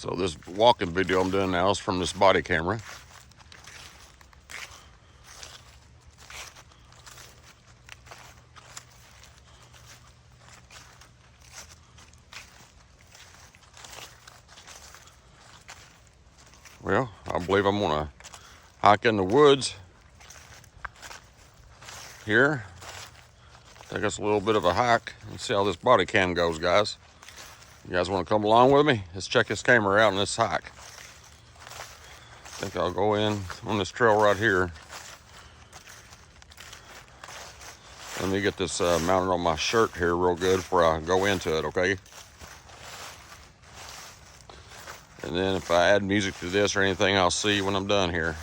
So this walking video I'm doing now is from this body camera. Well, I believe I'm gonna hike in the woods here. Take us a little bit of a hike and see how this body cam goes, guys. You guys want to come along with me? Let's check this camera out on this hike. I think I'll go in on this trail right here. Let me get this mounted on my shirt here real good before I go into it, okay? And then if I add music to this or anything, I'll see you when I'm done here.